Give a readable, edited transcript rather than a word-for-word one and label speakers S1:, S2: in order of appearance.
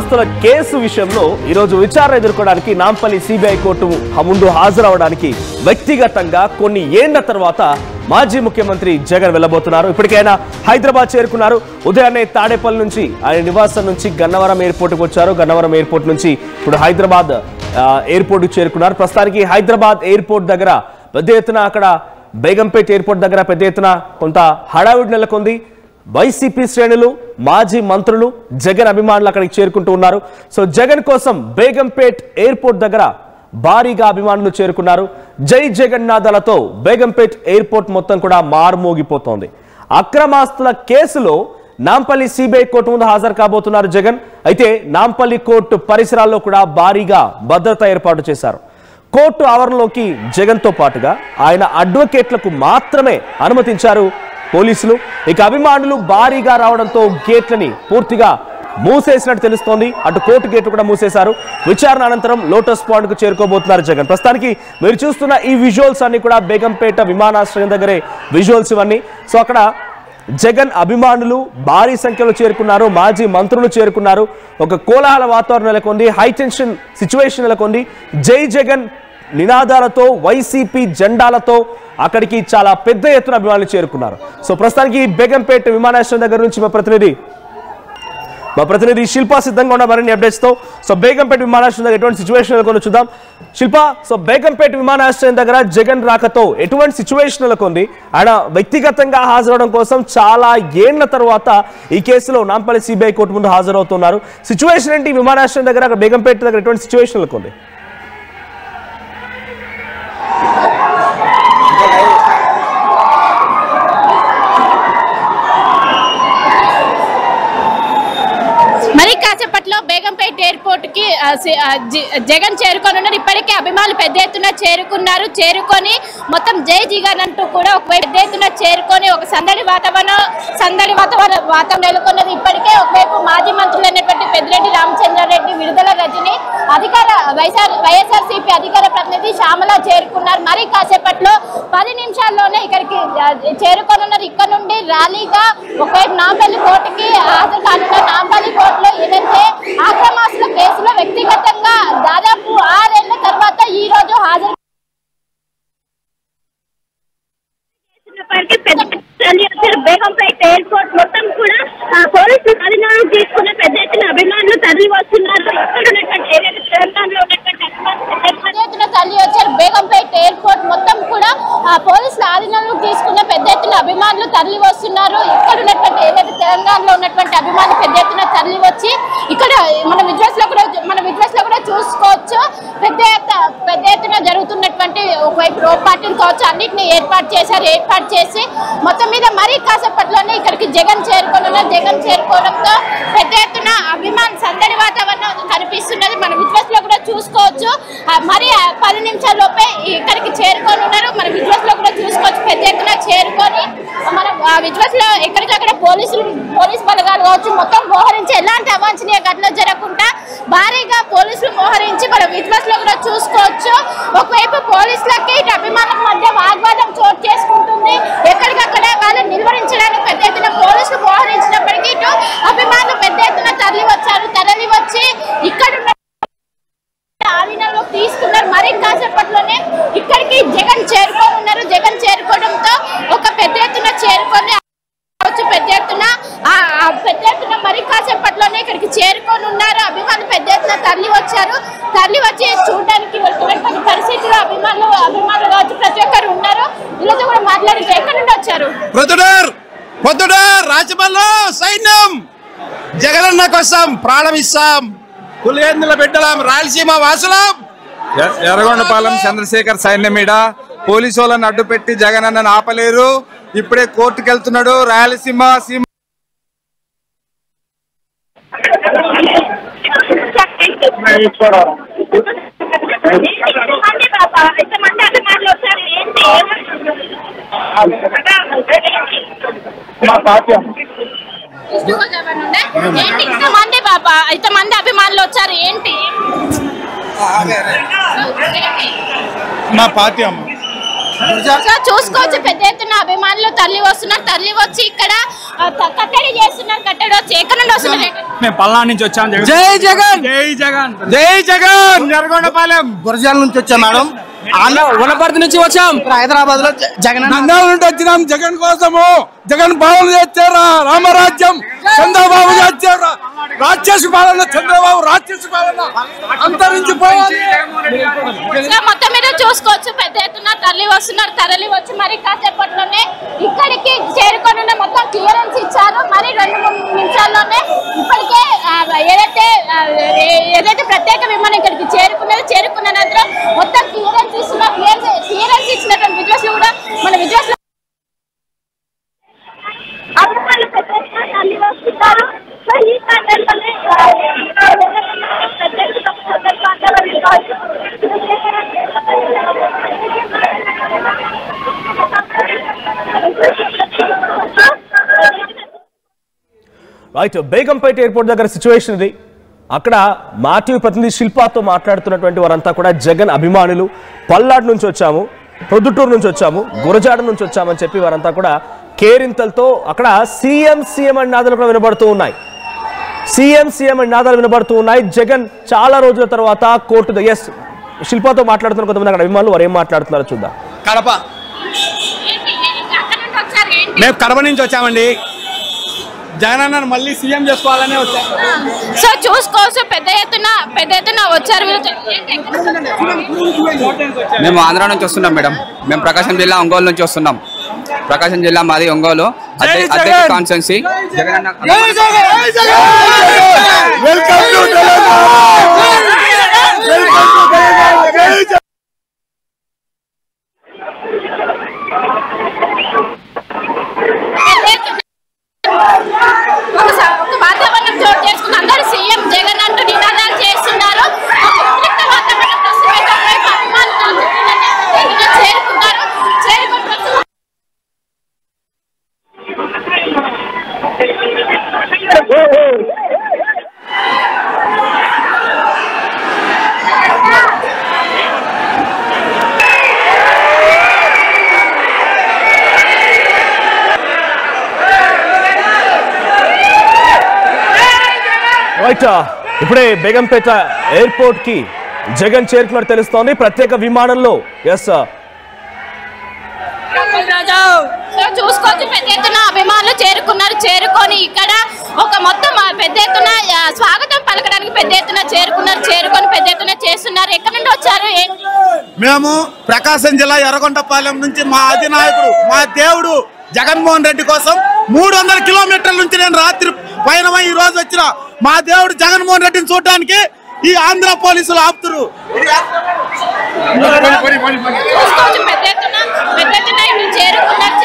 S1: అక్రమాస్తుల case విషయంలో ఈరోజు విచారణ ఎదుర్కోవడానికి నాంపల్లి సిబిఐ కోర్టు ముందు హాజరవడానికి వ్యక్తిగతంగా కొన్ని ఏళ్ల తర్వాత మాజీ ముఖ్యమంత్రి జగన్ వెళ్ళబోతున్నారు. ఇప్పటికైనా హైదరాబాద్ చేరుకున్నారు. ఉదయాన్నే తాడేపల్లి నుంచి ఆయన నివాసం నుంచి గన్నవరం ఎయిర్పోర్ట్కి వచ్చారు. గన్నవరం ఎయిర్పోర్ట్ నుంచి ఇప్పుడు హైదరాబాద్ ఎయిర్పోర్ట్కి చేరుకున్నారు. ప్రస్తుతానికి హైదరాబాద్ ఎయిర్పోర్ట్ దగ్గర పెద్ద ఎత్తున అక్కడ బేగంపేట్ ఎయిర్పోర్ట్ దగ్గర పెద్ద ఎత్తున కొంత హడావుడి నెలకొంది. వైసీపీ శ్రేణులు, మాజీ మంత్రులు, జగన్ అభిమానులు అక్కడికి చేరుకుంటూ ఉన్నారు. సో జగన్ కోసం బేగంపేట్ ఎయిర్పోర్ట్ దగ్గర భారీగా అభిమానులు చేరుకున్నారు. జై జగన్నాథాలతో బేగంపేట్ ఎయిర్పోర్ట్ మొత్తం కూడా మారుమోగిపోతోంది. అక్రమాస్తుల కేసులో నాంపల్లి సిబిఐ కోర్టు ముందు హాజరు కాబోతున్నారు జగన్. అయితే నాంపల్లి కోర్టు పరిసరాల్లో కూడా భారీగా భద్రత ఏర్పాటు చేశారు. కోర్టు ఆవరణలోకి జగన్తో పాటుగా ఆయన అడ్వకేట్లకు మాత్రమే అనుమతించారు పోలీసులు. ఇక అభిమానులు భారీగా రావడంతో గేట్లని పూర్తిగా మూసేసినట్టు తెలుస్తోంది. అటు కోర్టు గేట్లు కూడా మూసేశారు. విచారణ అనంతరం లోటస్ పాండ్ కు చేరుకోబోతున్నారు జగన్. ప్రస్తుతానికి మీరు చూస్తున్న ఈ విజువల్స్ అన్ని కూడా బేగంపేట విమానాశ్రయం దగ్గరే విజువల్స్ ఇవన్నీ. సో అక్కడ జగన్ అభిమానులు భారీ సంఖ్యలో చేరుకున్నారు. మాజీ మంత్రులు చేరుకున్నారు. ఒక కోలాహల వాతావరణం నెలకొంది. హై టెన్షన్ సిచ్యువేషన్ నెలకొంది. జై జగన్ నినాదాలతో, వైసీపీ జెండాలతో అక్కడికి చాలా పెద్ద ఎత్తున అభిమానులు చేరుకున్నారు. సో ప్రస్తుతానికి బేగంపేట విమానాశ్రయం దగ్గర నుంచి మా ప్రతినిధి శిల్ప సిద్ధంగా ఉన్న మరిన్ని అప్డేట్స్ తో. సో బేగంపేట విమానాశ్రయం దగ్గర ఎటువంటి సిచ్యువేషన్ నెలకొందో చూద్దాం. శిల్ప, సో బేగంపేట విమానాశ్రయం దగ్గర జగన్ రాకతో ఎటువంటి సిచ్యువేషన్ నెలకొంది? ఆయన వ్యక్తిగతంగా హాజరవడం కోసం చాలా ఏళ్ల తర్వాత ఈ కేసులో నాంపల్లి సిబిఐ కోర్టు ముందు హాజరవుతున్నారు. సిచ్యువేషన్ ఏంటి విమానాశ్రయం దగ్గర, అక్కడ బేగంపేట దగ్గర ఎటువంటి సిచ్యువేషన్ నెలకొంది?
S2: మరి కాసేపట్లో బేగంపేట ఎయిర్పోర్ట్ కి జగన్ చేరుకోనున్నారు. ఇప్పటికే అభిమానులు పెద్ద ఎత్తున చేరుకొని మొత్తం జై జగన్ అంటూ కూడా ఒకవైపు పెద్ద ఎత్తున చేరుకొని ఒక సందడి వాతావరణం నెలకొన్నది. ఇప్పటికే ఒకవైపు మాజీ మంత్రులైనటువంటి పెద్దిరెడ్డి రామచంద్రారెడ్డి, విడుదల రజని, వైఎస్ఆర్సీపీ అధికార ప్రతినిధి శ్యామల చేరుకున్నారు. మరి కాసేపట్లో 10 నిమిషాల్లోనే ఇక్కడికి చేరుకోనున్నారు. ఇక్కడ నుండి ర్యాలీగా ఒకవైపు నాంపల్లి కోర్టుకి హాజరు కానున్నారు. నాంపల్లి కోర్టులో ఏదైతే అక్రమాస్తుల కేసులో వ్యక్తిగతంగా దాదాపు 6 ఏళ్ల తర్వాత ఈ రోజు హాజరు బేగంపేట ఎయిర్పోర్ట్ మొత్తం కూడా పోలీసులు అధికారం తీసుకున్న పెద్ద ఎత్తున అభిమానులు తరలి వస్తున్నారు. తరలి వచ్చారు. బేగంపేట ఎయిర్పోర్ట్ మొత్తం కూడా పోలీసుల ఆధీనంలో తీసుకున్న పెద్ద ఎత్తున అభిమానులు తరలి వస్తున్నారు. ఇక్కడ ఉన్నటువంటి ఏదైతే తెలంగాణలో ఉన్నటువంటి అభిమానులు పెద్ద ఎత్తున తరలి వచ్చి ఇక్కడ మన విజువల్స్ లో కూడా చూసుకోవచ్చు. పెద్ద ఎత్తున జరుగుతున్నటువంటి ఒకవైపు రోడ్ పార్టీలు కావచ్చు, అన్నింటినీ ఏర్పాటు చేసి మొత్తం మీద మరీ కాసేపట్లోనే ఇక్కడికి జగన్ చేరుకోనున్నారు. జగన్ చేరుకోవడంతో పెద్ద ఎత్తున అభిమాన్ సందడి వాతావరణం కనిపిస్తున్నది. మన విజువల్స్ లో కూడా చూసుకోవచ్చు. మరి 10 నిమిషాల లోపే ఇక్కడికి చేరుకోనున్నారు. మన విజువల్స్ లో కూడా చూసుకోవచ్చు. పెద్ద ఎత్తున చేరుకొని మన విజువల్స్ లో ఎక్కడికక్కడ పోలీస్ బలగాలు కావచ్చు మొత్తం మోహరించి ఎలాంటి అవాంఛనీయ ఘటనలు జరగకుండా భారీగా పోలీసులు మోహరించి మన విజువల్స్ లో కూడా చూసుకోవచ్చు. ఒకవైపు పోలీసులకి ఇటు అభిమానుల మధ్య వాగ్వాదం చోటు చేసుకుంటుంది. ఎక్కడికక్కడ వాళ్ళని నిలువరించడానికి పెద్ద ఎత్తున పోలీసులు మోహరించినప్పటికీ ఇటు అభిమానులు పెద్ద ఎత్తున తరలి వచ్చి ఇక్కడ ఆధీనంలో తీసుకున్నారు. మరి కాసేపట్లోనే ఇక్కడికి జగన్ చేరుకోనున్నారు. జగన్ చేరుకోవడంతో ఒక పెద్ద ఎత్తున చేరుకొని పెద్ద ఎత్తున మరి కాసేపట్లోనే ఇక్కడికి చేరుకోనున్నారు. అభిమానులు పెద్ద ఎత్తున తరలి వచ్చి చూడడానికి వెళ్తున్నటువంటి పరిస్థితిలో అభిమానులు కావచ్చు ప్రతి ఒక్కరు ఉన్నారు. ఈరోజు కూడా మాట్లాడితే ఎక్కడి నుండి వచ్చారు?
S3: రాజమల్లు సైన్యం జగనన్న కోసం ప్రాణం ఇస్తాం, పులివెందుల బిడ్డలం, రాయలసీమ వాసులం.
S4: ఎర్రగొండపాలెం చంద్రశేఖర్ సైన్యం మీద పోలీసు వాళ్ళని అడ్డు పెట్టి జగనన్నను ఆపలేరు. ఇప్పుడే కోర్టుకు వెళ్తున్నాడు. రాయలసీమ
S2: ఇంతమంది అభిమానులు వచ్చారు ఏంటి?
S3: మా పార్టీ అమ్మ
S2: సో చూసుకోవచ్చు పెద్ద ఎత్తున అభిమానులు తరలి వస్తున్నారు. తరలి వచ్చి ఇక్కడ కట్టడి చేస్తున్నారు. కట్టడి వచ్చి ఎక్కడ నుండి వస్తున్నారు?
S5: మేము పల్నాడు నుంచి వచ్చాం.
S4: జై జగన్,
S5: జై జగన్,
S4: జై జగన్. జరగొండపాలెం
S6: గురజాల నుంచి వచ్చాం మేడం.
S5: వనపర్తి నుంచి వచ్చాం.
S6: హైదరాబాద్ లో జగన్
S4: నంద్యాల నుండి వచ్చినాం జగన్ కోసము. జగన్ పాలన చేస్తారా, రామరాజ్యం. చంద్రబాబు చేస్తారా, రాక్షసు పాలన. చంద్రబాబు రాక్షసు పాలన అంతరించిపోవాలి.
S2: మొత్తం మీద చూసుకోవచ్చు పెద్ద ఎత్తున తరలి వస్తున్నారు. తరలి వచ్చి మరి కాసేపట్లోనే ఇక్కడికి చేరుకొని మొత్తం క్లియరెన్స్ ఇచ్చారు. మరి 2-3 నిమిషాల్లోనే ఇప్పటికే ఏదైతే ప్రత్యేక విమానం ఇక్కడికి చేరుకున్న అనంతరం మొత్తం క్లియరెన్స్ ఇస్తున్నారు. క్లియరెన్స్ ఇచ్చినటువంటి విజువల్స్ కూడా మన విజువల్స్
S1: రైట్, బేగంపేట ఎయిర్పోర్ట్ దగ్గర సిచ్యువేషన్ ఇది. అక్కడ మా టీవీ ప్రతినిధి శిల్పాతో మాట్లాడుతున్నటువంటి వారంతా కూడా జగన్ అభిమానులు. పల్నాడు నుంచి వచ్చాము, ప్రొద్దుటూరు నుంచి వచ్చాము, గురజాడ నుంచి వచ్చామని చెప్పి వారంతా కూడా కేరింతలతో అక్కడ సీఎం అనే నాదాలు కూడా వినబడుతూ ఉన్నాయి. సీఎం అనే నాదాలు వినబడుతూ ఉన్నాయి. జగన్ చాలా రోజుల తర్వాత కోర్టు ఎస్ శిల్పాతో మాట్లాడుతున్న కొంతమంది అక్కడ అభిమానులు వారు ఏం మాట్లాడుతున్నారో చూద్దాం.
S5: కడప, మేము కడప నుంచి వచ్చామండి. జగన్ అన్న మళ్ళీ సీఎం చేసుకోవాలనే వచ్చాం.
S2: సో చూసుకోవచ్చు పెద్ద ఎత్తున వచ్చారు.
S7: మేము ఆంధ్ర నుంచి వస్తున్నాం మేడం. మేము ప్రకాశం జిల్లా ఒంగోలు నుంచి వస్తున్నాం. ప్రకాశం జిల్లా మాది ఒంగోలు అధ్యక్ష కాన్స్టిట్యున్సీ. జగన్ అన్న
S2: ఒక వాతావరణం చోటు చేసుకుని అందరూ సీఎం జగన్ అంటూ నినాదాలు చేస్తున్నారు. చేరుకున్నారు.
S1: రైట్, ఇప్పుడే బేగంపేట ఎయిర్పోర్ట్ కి జగన్ చేరుకున్నట్టు తెలుస్తోంది ప్రత్యేక విమానంలో. ఎస్
S2: చూసుకోవచ్చు పెద్ద ఎత్తున అభిమానులు చేరుకొని ఇక్కడ ఒక మొత్తం పెద్ద ఎత్తున స్వాగతం పలకడానికి పెద్ద ఎత్తున చేరుకొని పెద్ద ఎత్తున చేస్తున్నారు. ఎక్కడి నుండి వచ్చారు?
S3: మేము ప్రకాశం జిల్లా ఎర్రగొండపాలెం నుంచి మా అధినాయకుడు మా దేవుడు జగన్మోహన్ రెడ్డి కోసం 300 కిలోమీటర్ల నుంచి నేను రాత్రి పైన ఈ రోజు వచ్చిన మా దేవుడు జగన్మోహన్ రెడ్డిని చూడడానికి ఈ ఆంధ్ర పోలీసులు ఆపుతురు.
S2: చూసుకోవచ్చు పెద్ద ఎత్తున చేరుకున్నారు.